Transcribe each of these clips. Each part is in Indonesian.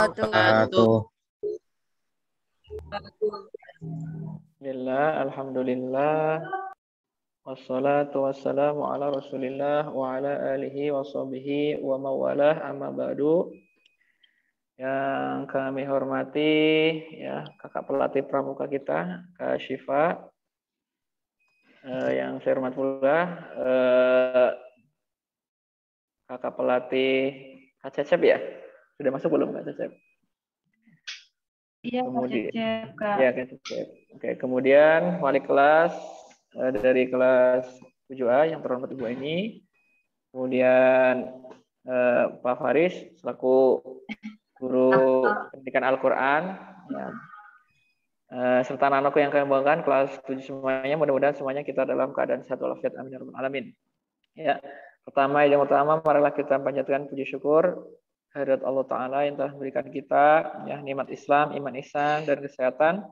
wabarakatuh. Bismillah, alhamdulillah, wassalatu wassalamu ala rasulillah wa ala alihi wa sahbihi wa mawalah amma ba'du. Yang kami hormati ya kakak pelatih pramuka kita, Kak Syifa. Yang saya hormat pula kakak pelatih Kak Cecep ya. Sudah masuk belum Kak Cecep? Iya, Kemudian, Kak. ya, Kak Cecep. Oke, kemudian wali kelas dari kelas 7A yang terhormat Ibu Eni. Kemudian Pak Faris selaku guru pendidikan Al-Qur'an ya. Serta anak-anakku yang kami banggakan kelas 7 semuanya, mudah-mudahan semuanya kita dalam keadaan sehat walafiat, amin ya rabbal alamin. Ya, pertama yang utama marilah kita panjatkan puji syukur kehadirat Allah Ta'ala yang telah memberikan kita ya nikmat Islam, iman ihsan dan kesehatan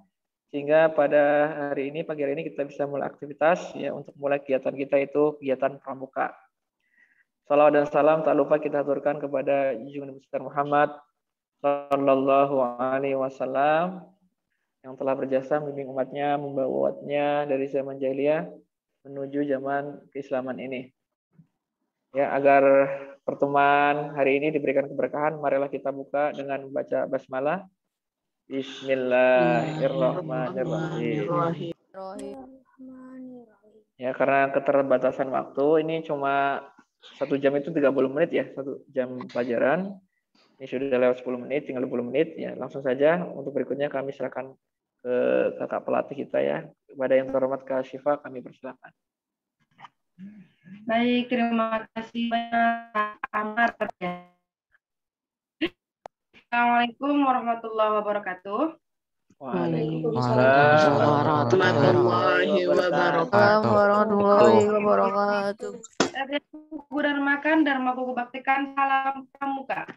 sehingga pada hari ini, pagi hari ini kita bisa mulai aktivitas ya untuk mulai kegiatan kita itu kegiatan pramuka. Salawat dan salam tak lupa kita aturkan kepada Junjungan Besar Muhammad Sallallahu Alaihi Wasallam yang telah berjasa membimbing umatnya, membawa umatnya dari zaman jahiliyah menuju zaman keislaman ini. Ya, agar pertemuan hari ini diberikan keberkahan, marilah kita buka dengan membaca basmalah. Bismillahirrahmanirrahim. Ya, karena keterbatasan waktu, ini cuma 1 jam itu 30 menit ya, 1 jam pelajaran. Ini sudah lewat 10 menit, tinggal 20 menit. Ya, langsung saja untuk berikutnya kami serahkan ke kakak pelatih kita ya. Kepada yang terhormat Kak Syifa, kami persilakan. Baik, terima kasih banyak Kak Amar. Assalamualaikum warahmatullahi wabarakatuh. Waalaikumsalam warahmatullahi wabarakatuh. Dharma makan, Dharma kuku baktikan, salam pramuka.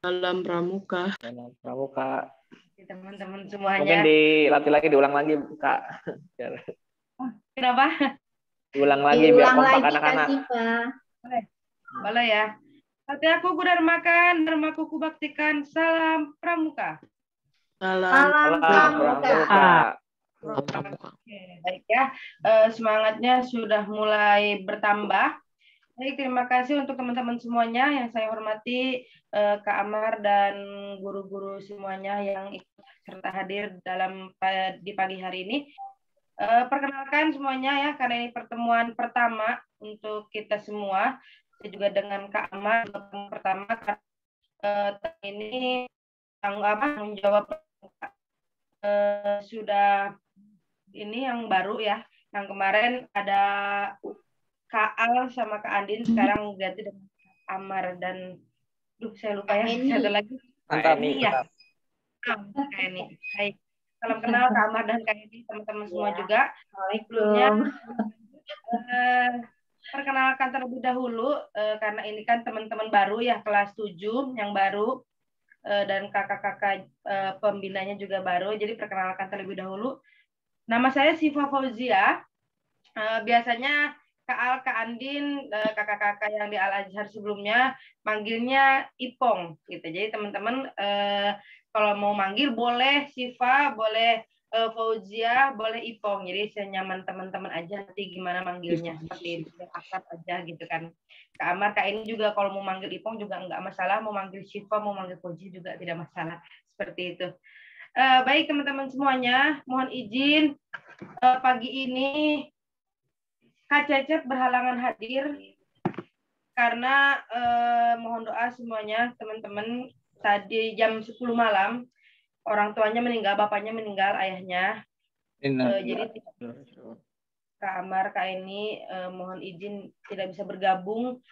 Salam pramuka. Salam pramuka. Teman-teman semuanya. Mungkin dilatih lagi, diulang lagi Kak. Kenapa? Diulang lagi biar kompak anak-anak. Boleh ya. Hati aku Dharma makan, Dharma kuku baktikan, salam pramuka. Salam pramuka. Oke, baik ya. Semangatnya sudah mulai bertambah. Baik, terima kasih untuk teman-teman semuanya yang saya hormati, Kak Amar dan guru-guru semuanya yang ikut serta hadir di pagi hari ini. Perkenalkan semuanya ya, karena ini pertemuan pertama untuk kita semua. Saya juga dengan Kak Amar pertama ini tanggung jawab sudah ini yang baru ya. Yang kemarin ada Kak Al sama Kak Andin, sekarang ganti dengan Kak Amar dan saya lupa ya, satu lagi Kak Eni ya. Kak Eni. Baik. Salam kenal Kak Amar dan Kak Eni, teman-teman semua juga. Sebelumnya perkenalkan terlebih dahulu karena ini kan teman-teman baru ya, kelas 7 yang baru dan kakak-kakak pembinanya juga baru. Jadi perkenalkan terlebih dahulu. Nama saya Syifa Fauzia. Biasanya Kak Al, Kak Andin, kakak-kakak yang di Al Azhar sebelumnya manggilnya Ipong gitu. Jadi teman-teman kalau mau manggil boleh Syifa, boleh Fauzia, boleh Ipong. Jadi senyaman teman-teman aja nanti gimana manggilnya, seperti itu akrab aja gitu kan. Kak Amar, Kak ini juga kalau mau manggil Ipong juga enggak masalah, mau manggil Syifa, mau manggil Fauzia juga tidak masalah. Seperti itu. Baik teman-teman semuanya, mohon izin pagi ini Kak Cecep berhalangan hadir karena mohon doa semuanya teman-teman, tadi jam 10 malam orang tuanya meninggal, bapaknya meninggal, ayahnya. Jadi Kak Amar, Kak ini mohon izin tidak bisa bergabung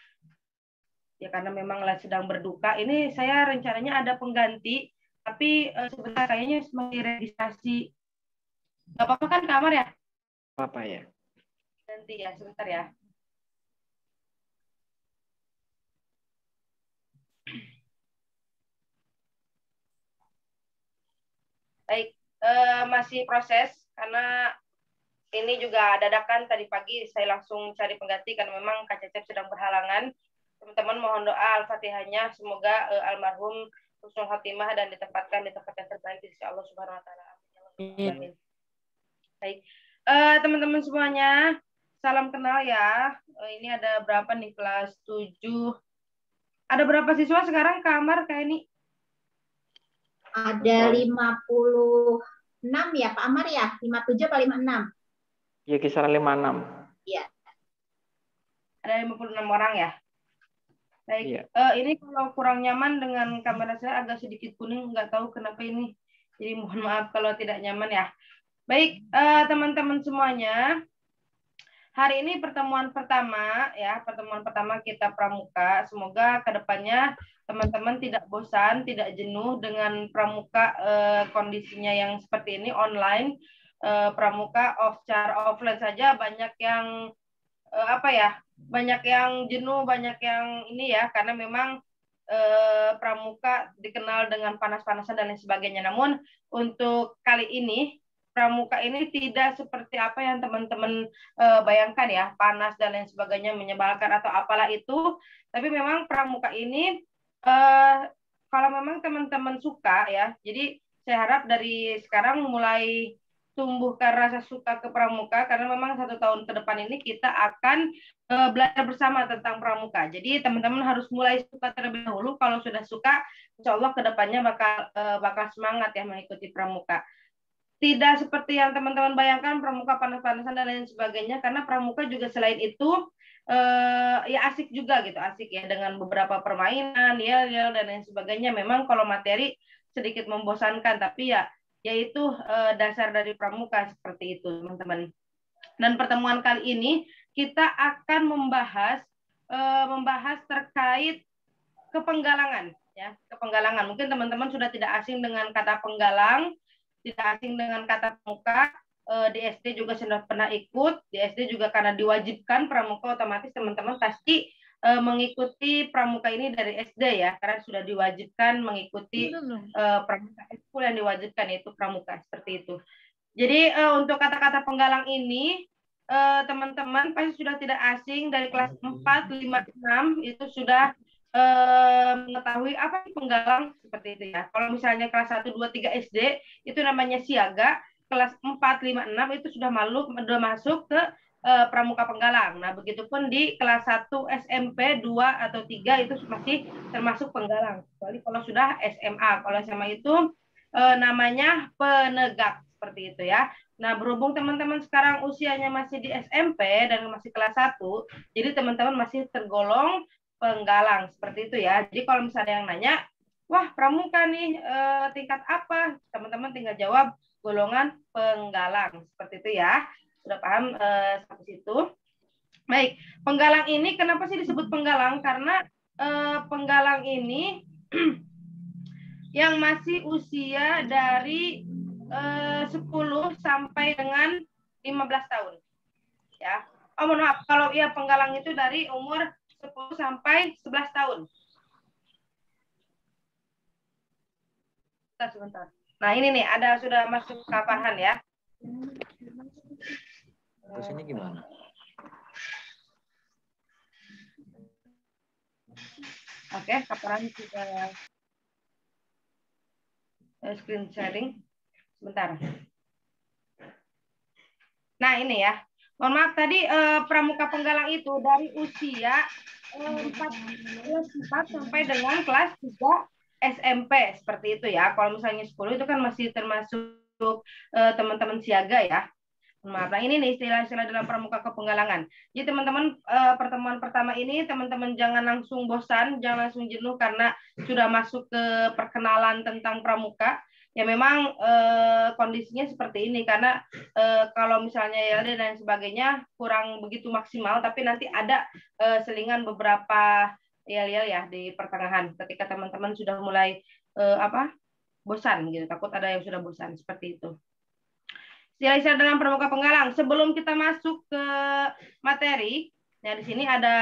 ya karena memang sedang berduka. Ini saya rencananya ada pengganti tapi sebentar kayaknya masih registrasi. Gak apa-apa kan Kak Amar ya? Apa ya? Nanti ya, sebentar ya. Baik, masih proses karena ini juga dadakan tadi pagi saya langsung cari pengganti karena memang Kak Cecep sedang berhalangan. Teman-teman mohon doa Al-Fatihahnya semoga almarhum husnul khotimah dan ditempatkan di tempat yang terbaik di sisi Allah Subhanahu wa taala. Amin. Baik. Teman-teman semuanya, salam kenal ya. Ini ada berapa nih kelas 7? Ada berapa siswa sekarang kamar kayak ini? Ada 56 ya Pak Amar ya? 57 atau 56? Ya kisaran 56. Iya. Ada 56 orang ya? Baik. Iya. Ini kalau kurang nyaman dengan kamera saya agak sedikit kuning, nggak tahu kenapa ini. Jadi mohon maaf kalau tidak nyaman ya. Baik, teman-teman semuanya. Hari ini pertemuan pertama ya, pertemuan pertama kita pramuka. Semoga kedepannya teman-teman tidak bosan, tidak jenuh dengan pramuka kondisinya yang seperti ini online. Pramuka secara offline saja banyak yang banyak yang jenuh, banyak yang ini ya, karena memang pramuka dikenal dengan panas-panasan dan lain sebagainya. Namun untuk kali ini pramuka ini tidak seperti apa yang teman-teman bayangkan ya, panas dan lain sebagainya, menyebalkan atau apalah itu. Tapi memang pramuka ini kalau memang teman-teman suka ya, jadi saya harap dari sekarang mulai tumbuhkan rasa suka ke pramuka, karena memang 1 tahun ke depan ini kita akan belajar bersama tentang pramuka. Jadi teman-teman harus mulai suka terlebih dahulu. Kalau sudah suka, insya Allah ke depannya bakal semangat ya mengikuti pramuka. Tidak seperti yang teman-teman bayangkan pramuka panas-panasan dan lain sebagainya, karena pramuka juga selain itu ya asik juga gitu, asik ya dengan beberapa permainan, yel-yel dan lain sebagainya. Memang kalau materi sedikit membosankan, tapi ya yaitu dasar dari pramuka seperti itu, teman-teman. Dan pertemuan kali ini kita akan membahas terkait kepenggalangan ya, kepenggalangan. Mungkin teman-teman sudah tidak asing dengan kata penggalang, tidak asing dengan kata pramuka. Di SD juga sudah pernah ikut, di SD juga karena diwajibkan pramuka, otomatis teman-teman pasti mengikuti pramuka ini dari SD ya, karena sudah diwajibkan mengikuti pramuka ekskul yang diwajibkan, yaitu pramuka seperti itu. Jadi untuk kata-kata penggalang ini teman-teman pasti sudah tidak asing, dari kelas 4, 5, 6 itu sudah mengetahui apa penggalang seperti itu ya. Kalau misalnya kelas 1, 2, 3 SD itu namanya siaga, kelas 4, 5, 6 itu sudah masuk ke pramuka penggalang. Nah, begitupun di kelas 1 SMP 2 atau 3 itu masih termasuk penggalang. Kecuali kalau sudah SMA. Kalau SMA itu namanya penegak seperti itu ya. Nah, berhubung teman-teman sekarang usianya masih di SMP dan masih kelas 1, jadi teman-teman masih tergolong penggalang seperti itu ya. Jadi kalau misalnya yang nanya, wah pramuka nih tingkat apa? Teman-teman tinggal jawab golongan penggalang seperti itu ya. Sudah paham sampai situ? Baik, penggalang ini kenapa sih disebut penggalang? Karena penggalang ini yang masih usia dari 10 sampai dengan 15 tahun. Ya. Oh, mohon maaf, kalau ya penggalang itu dari umur 10 sampai 11 tahun. Sebentar. Nah, ini nih ada sudah masuk ke Farhan ya. Terus ini gimana? Oke, Farhan sudah screen sharing. Sebentar. Nah, ini ya. Mohon maaf tadi pramuka penggalang itu dari usia 4 sampai dengan kelas 3 SMP seperti itu ya. Kalau misalnya 10 itu kan masih termasuk teman-teman siaga ya. Maaf, nah ini nih istilah-istilah dalam pramuka kepenggalangan. Jadi teman-teman pertemuan pertama ini teman-teman jangan langsung bosan, jangan langsung jenuh karena sudah masuk ke perkenalan tentang pramuka. Ya memang kondisinya seperti ini karena kalau misalnya ya dan sebagainya kurang begitu maksimal, tapi nanti ada selingan beberapa ya di pertengahan ketika teman-teman sudah mulai bosan gitu, takut ada yang sudah bosan seperti itu. Istilah-istilah dalam pramuka penggalang. Sebelum kita masuk ke materi, nah di sini ada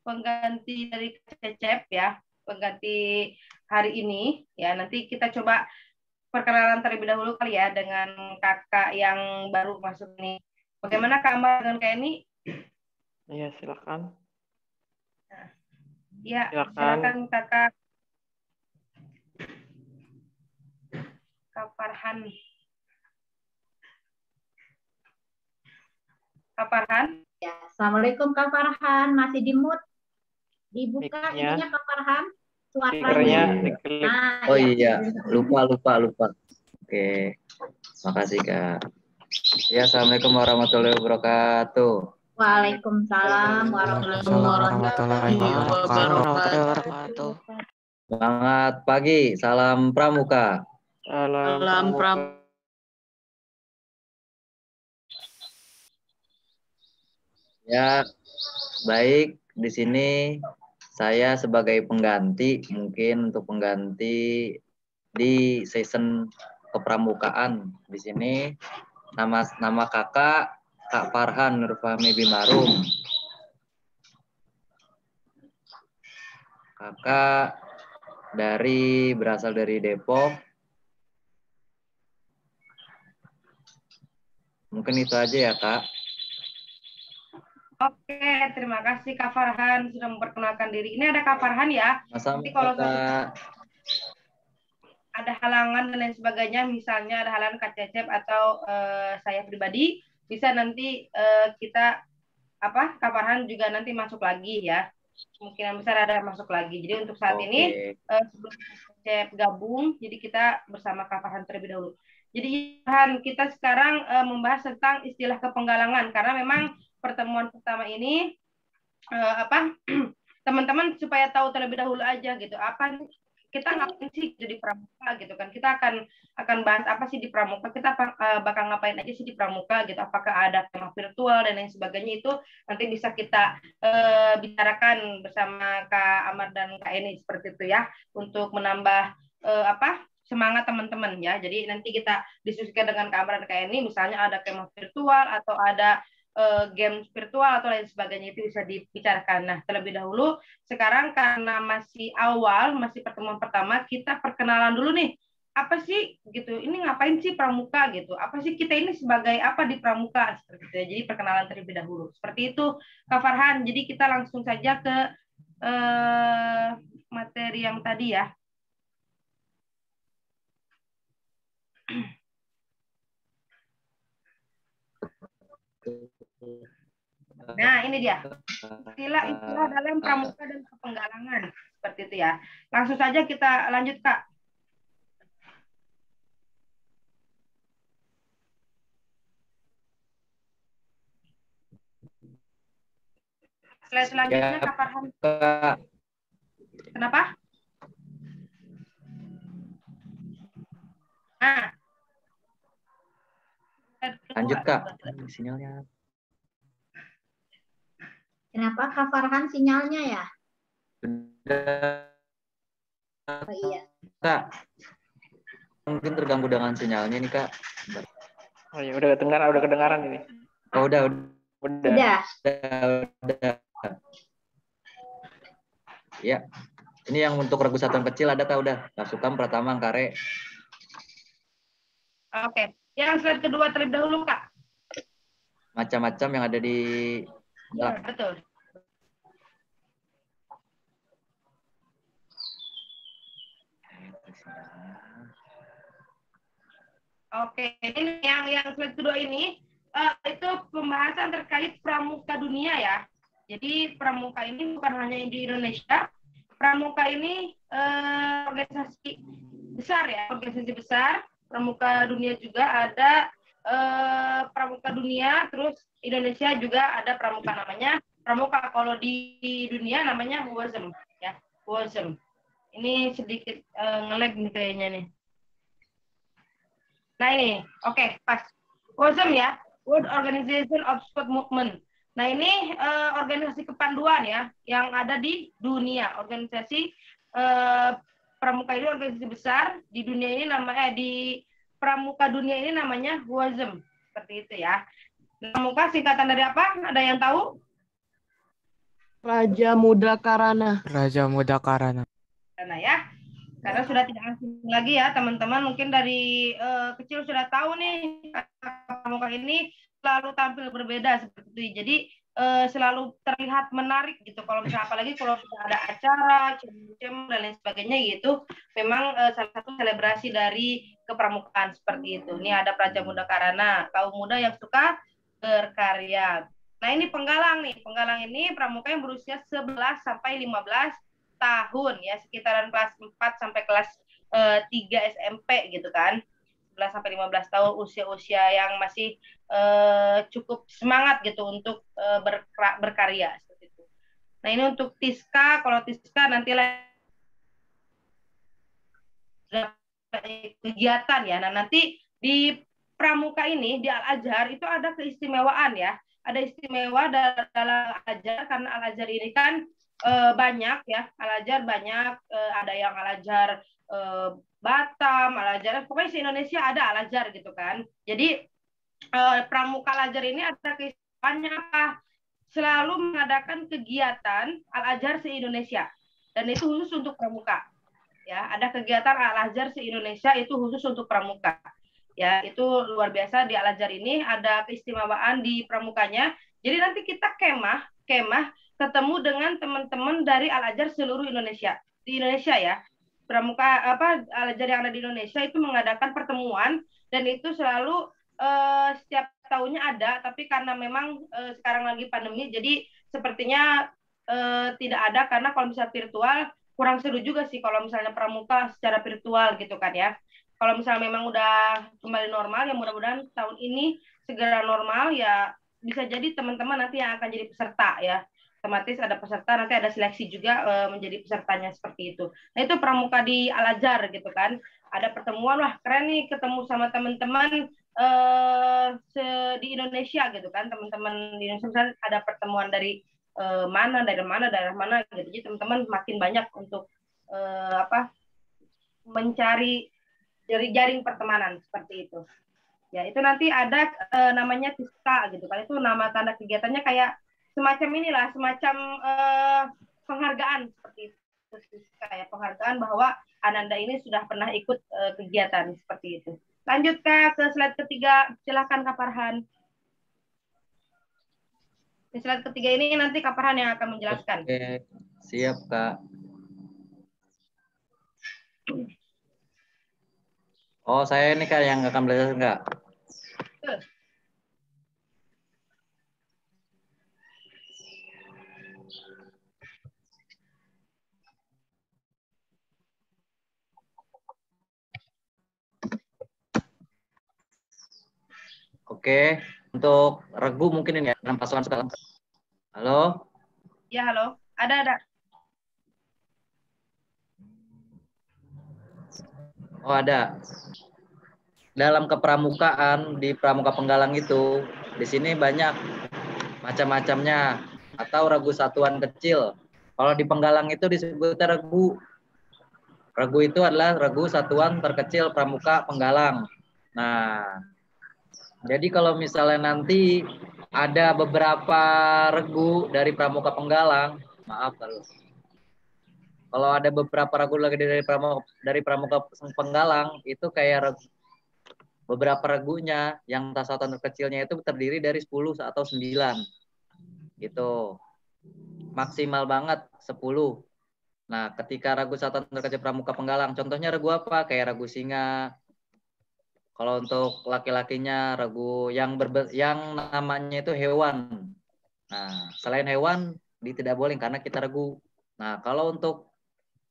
pengganti dari Cecep ya, pengganti hari ini ya. Nanti kita coba perkenalan terlebih dahulu kali ya dengan kakak yang baru masuk ini. Bagaimana Kak Amar dengan Kak Eni? Iya, silakan. Ya, silakan Kakak. Farhan. Kak Farhan? Ya, Assalamualaikum Kak Farhan, masih di mute. Dibuka Mic-nya. ininya Kak Farhan, Speakernya suaranya. diklik. Nah, Oh ya. iya, lupa. Oke, makasih Kak. Ya, Assalamualaikum warahmatullahi wabarakatuh. Waalaikumsalam warahmatullahi wabarakatuh. Selamat pagi, salam pramuka. Salam pramuka. Ya, baik. Di sini saya sebagai pengganti, mungkin untuk pengganti di season kepramukaan. Di sini nama kakak Kak Farhan Nurfahmi Bimarum. Kakak berasal dari Depok. Mungkin itu aja ya, Kak. Oke, terima kasih Kak Farhan sudah memperkenalkan diri. Ini ada Kak Farhan ya. Nanti kalau ada halangan dan lain sebagainya, misalnya ada halangan Kak Cecep atau saya pribadi, bisa nanti Kak Farhan juga nanti masuk lagi ya. Kemungkinan besar ada masuk lagi. Jadi untuk saat ini sebelum Kak Cecep gabung, jadi kita bersama Kak Farhan terlebih dahulu. Jadi kita sekarang membahas tentang istilah kepenggalangan karena memang pertemuan pertama ini teman-teman supaya tahu terlebih dahulu aja gitu apa kita ngapain sih di pramuka gitu kan, kita akan bahas apa sih di pramuka, kita bakal ngapain aja sih di pramuka gitu, apakah ada tema virtual dan lain sebagainya, itu nanti bisa kita bicarakan bersama Kak Amar dan Kak Eni seperti itu ya, untuk menambah semangat teman-teman ya. Jadi nanti kita diskusikan dengan Kak Amar dan Kak Eni, misalnya ada tema virtual atau ada game virtual atau lain sebagainya, itu bisa dibicarakan. Nah, terlebih dahulu sekarang karena masih awal, masih pertemuan pertama, kita perkenalan dulu nih. Apa sih gitu? Ini ngapain sih pramuka gitu? Apa sih kita ini sebagai apa di pramuka seperti itu ya. Jadi perkenalan terlebih dahulu. Seperti itu Kak Farhan. Jadi kita langsung saja ke materi yang tadi ya. Nah, ini dia. Istilah dalam pramuka dan kepenggalangan. Seperti itu ya. Langsung saja kita lanjut, Kak. Slide selanjutnya, Kak Farhan. Kenapa? Nah. Lanjut, Kak. Sinyalnya. Kenapa Kak Farhan sinyalnya ya? Oh iya. Kak, mungkin terganggu dengan sinyalnya nih Kak. Oh ya, udah kedengaran ini. Oh udah. Ya, ini yang untuk regu satuan kecil ada Kak udah. Kasukam Pratama Angkare. Oke, yang slide kedua terlebih dahulu Kak. Macam-macam yang ada di. Ya, betul. Oke, ini yang slide kedua ini itu pembahasan terkait pramuka dunia ya. Jadi pramuka ini bukan hanya di Indonesia. Pramuka ini organisasi besar ya, organisasi besar. Pramuka dunia juga ada pramuka dunia, terus Indonesia juga ada pramuka namanya pramuka. Kalau di dunia namanya WOSM ya, WOSM. Ini sedikit nge-lag nih kayaknya nih. Nah ini, oke, pas. WOSM ya, World Organization of Sport Movement. Nah ini organisasi kepanduan ya, yang ada di dunia. Organisasi pramuka ini organisasi besar di dunia ini namanya di pramuka dunia ini namanya WOSM. Seperti itu ya. Pramuka singkatan dari apa? Ada yang tahu? Raja Muda Karana. Raja Muda Karana. Karena ya. Karena sudah tidak asing lagi ya teman-teman, mungkin dari kecil sudah tahu nih pramuka ini selalu tampil berbeda seperti itu. Jadi selalu terlihat menarik gitu. Kalau misalnya apalagi kalau ada acara, cem dan lain sebagainya gitu, memang salah satu selebrasi dari kepramukaan seperti itu. Ini ada Praja Muda Karana, kaum muda yang suka berkarya. Nah ini penggalang nih, penggalang ini pramuka yang berusia 11 sampai 15 tahun ya, sekitaran kelas 4 sampai kelas 3 SMP gitu kan. 11 sampai 15 tahun usia-usia yang masih cukup semangat gitu untuk berkarya seperti itu. Nah, ini untuk Tiska, kalau Tiska nanti kegiatan ya. Nah, nanti di pramuka ini di Al-Azhar itu ada keistimewaan ya. Ada istimewa dalam Al-Azhar karena Al-Azhar ini kan banyak ya. Al-Azhar banyak, ada yang Al-Azhar Batam, Al-Azhar, pokoknya se-Indonesia ada Al-Azhar gitu kan. Jadi pramuka Al-Azhar ini ada keistimewaannya apa? Selalu mengadakan kegiatan Al-Azhar se-Indonesia. Dan itu khusus untuk pramuka. Ya, ada kegiatan Al-Azhar se-Indonesia itu khusus untuk pramuka. Ya, itu luar biasa di Al-Azhar ini ada keistimewaan di pramukanya. Jadi nanti kita kemah ketemu dengan teman-teman dari Al-Azhar seluruh Indonesia. Di Indonesia ya. Pramuka Al-Azhar yang ada di Indonesia itu mengadakan pertemuan dan itu selalu setiap tahunnya ada, tapi karena memang sekarang lagi pandemi, jadi sepertinya tidak ada karena kalau misalnya virtual kurang seru juga sih kalau misalnya pramuka secara virtual gitu kan ya. Kalau misalnya memang udah kembali normal, ya mudah-mudahan tahun ini segera normal ya, bisa jadi teman-teman nanti yang akan jadi peserta ya. Otomatis ada peserta, nanti ada seleksi juga menjadi pesertanya seperti itu. Nah itu pramuka di Al-Azhar gitu kan. Ada pertemuan, wah keren nih ketemu sama teman-teman di Indonesia gitu kan. Teman-teman di Indonesia misalnya ada pertemuan dari daerah mana gitu. Jadi teman-teman makin banyak untuk mencari dari jaring pertemanan seperti itu. Ya, itu nanti ada namanya Tiska gitu kan. Itu nama tanda kegiatannya kayak semacam inilah, semacam penghargaan seperti itu. Kayak penghargaan bahwa Ananda ini sudah pernah ikut kegiatan seperti itu. Lanjut Kak ke slide ketiga. Silakan Kak Farhan. Di slide ketiga ini nanti Kak Farhan yang akan menjelaskan. Oke, siap Kak. Oh, saya ini Kak yang akan belajar enggak? Oke, untuk regu mungkin ini ya, dalam pasukan sekarang. Halo? Ya, halo. Ada. Oh, ada. Dalam kepramukaan di pramuka penggalang itu, di sini banyak macam-macamnya atau regu satuan kecil. Kalau di penggalang itu disebutnya regu. Regu itu adalah regu satuan terkecil pramuka penggalang. Nah, jadi kalau misalnya nanti ada beberapa regu dari pramuka penggalang, maaf kalau ada beberapa regu lagi dari pramuka penggalang itu kayak beberapa regunya yang satuan terkecilnya itu terdiri dari 10 atau 9. Gitu. Maksimal banget 10. Nah, ketika regu satuan terkecil pramuka penggalang, contohnya regu apa? Kayak regu singa. Kalau untuk laki-lakinya regu yang namanya itu hewan. Nah, selain hewan tidak boleh karena kita regu. Nah, kalau untuk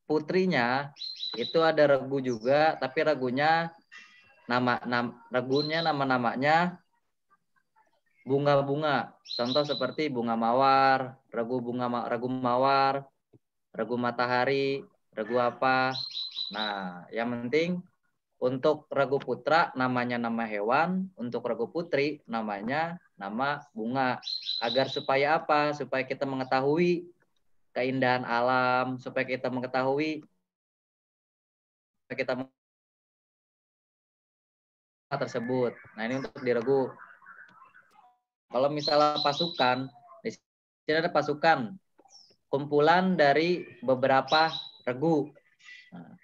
putrinya itu ada regu juga, tapi regunya nama-namanya bunga-bunga. Contoh seperti bunga mawar, regu mawar, regu matahari, regu apa. Nah, yang penting untuk regu putra namanya nama hewan, untuk regu putri namanya nama bunga. Agar supaya apa? Supaya kita mengetahui keindahan alam, supaya kita mengetahui tersebut. Nah, ini untuk di regu. Kalau misalnya pasukan, di sini ada pasukan kumpulan dari beberapa regu. Nah,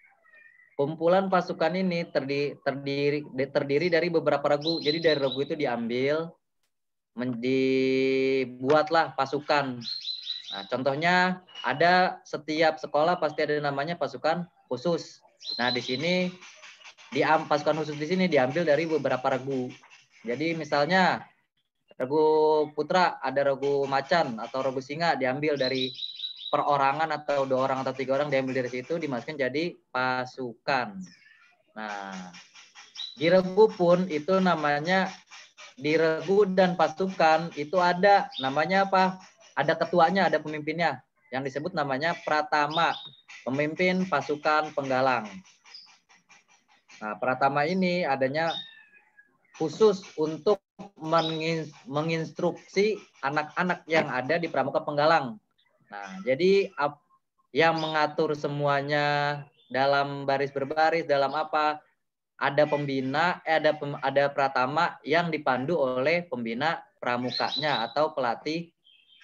kumpulan pasukan ini terdiri dari beberapa regu. Jadi dari regu itu diambil dibuatlah pasukan. Nah, contohnya ada setiap sekolah pasti ada namanya pasukan khusus. Nah, di sini pasukan khusus di sini diambil dari beberapa regu. Jadi misalnya regu putra ada regu macan atau regu singa diambil dari perorangan atau 2 orang atau 3 orang diambil dari situ dimasukkan jadi pasukan. Nah, di regu pun itu namanya di regu dan pasukan itu ada namanya apa? Ada ketuanya, ada pemimpinnya yang disebut namanya pratama, pemimpin pasukan penggalang. Nah, pratama ini adanya khusus untuk menginstruksi anak-anak yang ada di pramuka penggalang. Nah, jadi yang mengatur semuanya dalam baris berbaris, dalam apa? Ada pembina, ada pratama yang dipandu oleh pembina pramukanya atau pelatih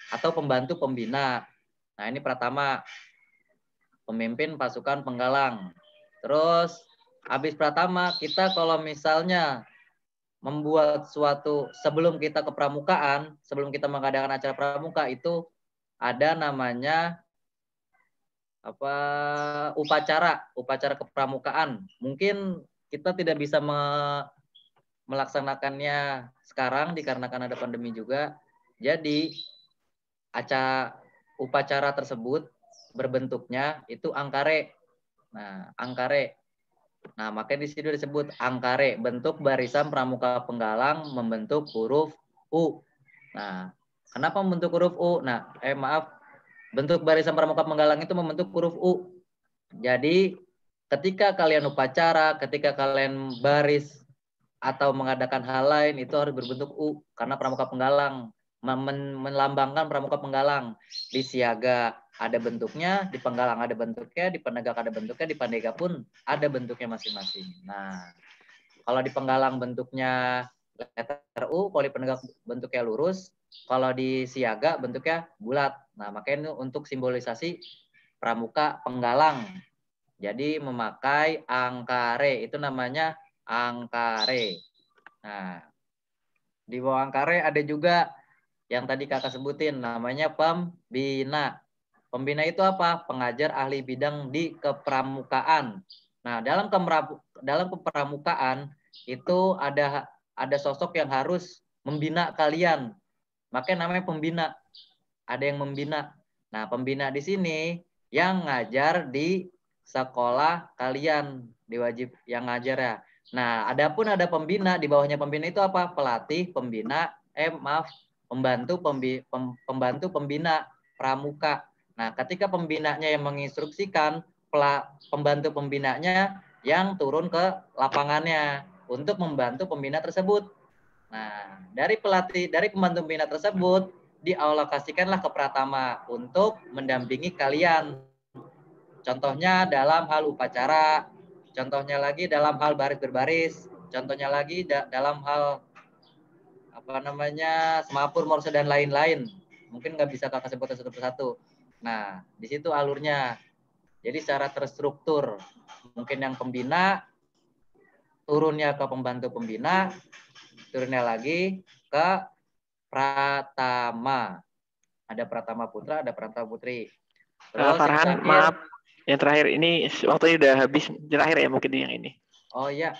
atau pembantu pembina. Nah, ini pratama, pemimpin pasukan penggalang. Terus habis pratama, kita kalau misalnya membuat suatu sebelum kita ke pramukaan, sebelum kita mengadakan acara pramuka itu ada namanya upacara kepramukaan. Mungkin kita tidak bisa melaksanakannya sekarang dikarenakan ada pandemi juga. Jadi upacara tersebut berbentuknya itu angkare. Nah, angkare. Nah, makanya di situ disebut angkare, bentuk barisan pramuka penggalang membentuk huruf U. Nah, kenapa membentuk huruf U? Nah, bentuk barisan pramuka penggalang itu membentuk huruf U. Jadi, ketika kalian upacara, ketika kalian baris atau mengadakan hal lain itu harus berbentuk U karena pramuka penggalang melambangkan pramuka penggalang. Di siaga ada bentuknya, di penggalang ada bentuknya, di penegak ada bentuknya, di pandega pun ada bentuknya masing-masing. Nah, kalau di penggalang bentuknya letter U, kalau di penegak bentuknya lurus, kalau di siaga bentuknya bulat. Nah, makanya untuk simbolisasi pramuka penggalang. Jadi memakai angkare, itu namanya angkare. Nah, di bawah angkare ada juga yang tadi kakak sebutin namanya pembina. Pembina itu apa? Pengajar ahli bidang di kepramukaan. Nah, dalam kepramukaan itu ada sosok yang harus membina kalian. Makanya namanya pembina. Ada yang membina. Nah, pembina di sini yang ngajar di sekolah kalian, diwajib yang ngajar ya. Nah, adapun ada pembina, di bawahnya pembina itu apa? Pelatih, pembina, pembantu pembina pramuka. Nah, ketika pembinanya yang menginstruksikan, pembantu pembinanya yang turun ke lapangannya untuk membantu pembina tersebut. Nah, dari pembantu pembina tersebut dialokasikanlah ke pratama untuk mendampingi kalian. Contohnya dalam hal upacara, contohnya lagi dalam hal baris berbaris, contohnya lagi dalam hal semapur, morse dan lain-lain. Mungkin nggak bisa kakak sebutkan satu persatu. Nah, di situ alurnya. Jadi secara terstruktur. Mungkin yang pembina turunnya ke pembantu pembina, turunnya lagi ke pratama. Ada pratama putra, ada pratama putri. Terus Farhan, maaf. Yang terakhir ini waktunya udah habis. Terakhir ya mungkin yang ini. Oh iya.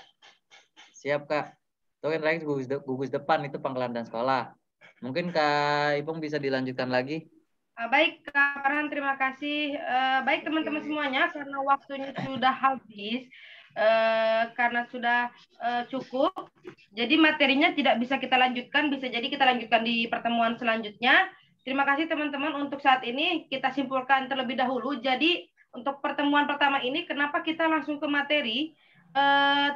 Siap, Kak. Itu kan terakhir gugus depan itu pangkalan dan sekolah. Mungkin Kak Ipung bisa dilanjutkan lagi. Baik, Kak Farhan, terima kasih. Baik teman-teman semuanya, karena waktunya sudah habis, karena sudah cukup, jadi materinya tidak bisa kita lanjutkan, bisa jadi kita lanjutkan di pertemuan selanjutnya. Terima kasih teman-teman, untuk saat ini kita simpulkan terlebih dahulu. Jadi untuk pertemuan pertama ini, kenapa kita langsung ke materi?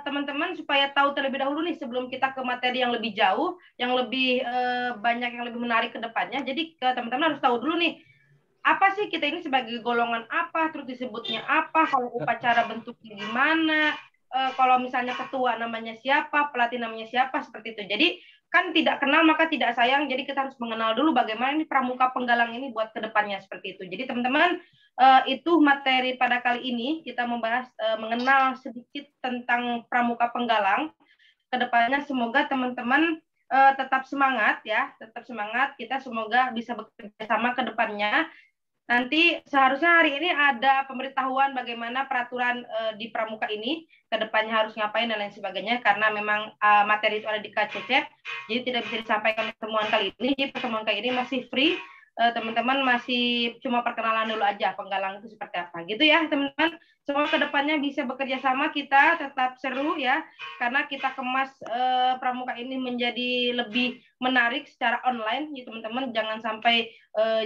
Teman-teman supaya tahu terlebih dahulu nih sebelum kita ke materi yang lebih jauh, yang lebih banyak, yang lebih menarik ke depannya. Jadi teman-teman harus tahu dulu nih, apa sih kita ini sebagai golongan apa, terus disebutnya apa, kalau upacara bentuknya gimana, kalau misalnya ketua namanya siapa, pelatih namanya siapa, seperti itu. Jadi kan tidak kenal maka tidak sayang, jadi kita harus mengenal dulu bagaimana ini pramuka penggalang ini buat ke depannya, seperti itu. Jadi teman-teman, itu materi pada kali ini, kita membahas mengenal sedikit tentang pramuka penggalang. Kedepannya semoga teman-teman tetap semangat ya, tetap semangat. Kita semoga bisa bekerja sama ke depannya. Nanti seharusnya hari ini ada pemberitahuan bagaimana peraturan di pramuka ini ke depannya harus ngapain dan lain sebagainya, karena memang materi itu ada di KCC, jadi tidak bisa disampaikan pertemuan kali ini. Jadi pertemuan kali ini masih free, teman-teman masih cuma perkenalan dulu aja penggalang itu seperti apa gitu ya teman-teman. Semua ke depannya bisa bekerja sama, kita tetap seru ya, karena kita kemas pramuka ini menjadi lebih menarik secara online ya teman-teman. Jangan sampai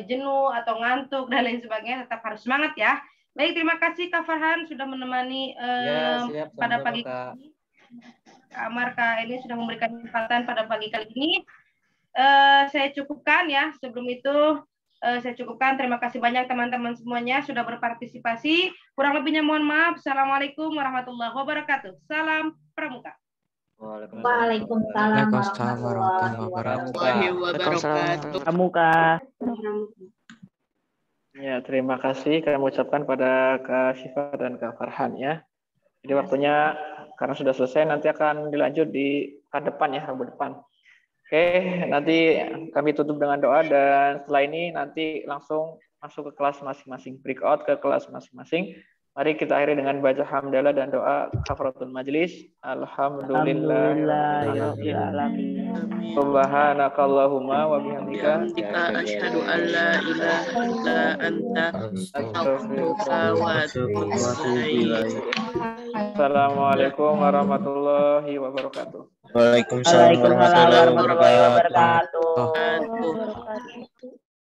jenuh atau ngantuk dan lain sebagainya, tetap harus semangat ya. Baik, terima kasih Kak Farhan sudah menemani siap, pada sama-sama, pagi Kak. ini. Kak Marka ini sudah memberikan kesempatan pada pagi kali ini. Saya cukupkan ya. Sebelum itu saya cukupkan. Terima kasih banyak teman-teman semuanya sudah berpartisipasi. Kurang lebihnya mohon maaf. Assalamualaikum warahmatullahi wabarakatuh. Salam Pramuka. Waalaikumsalam warahmatullahi wabarakatuh. Pramuka. Ya, terima kasih kami ucapkan pada Kak Syifa dan Kak Farhan ya. Jadi waktunya karena sudah selesai, nanti akan dilanjut di depan ya, Rabu depan. Oke, nanti kami tutup dengan doa dan setelah ini nanti langsung masuk ke kelas masing-masing, break out ke kelas masing-masing. Mari kita akhiri dengan baca hamdalah dan doa kafaratul majlis. Alhamdulillahirrahmanirrahim. Subhanakallahumma wa bihamdika asyhadu an la ilaha illa anta astaghfiruka wa atubu ilaik. Assalamualaikum warahmatullahi wabarakatuh. Waalaikumsalam warahmatullahi wabarakatuh. Wabarakatuh.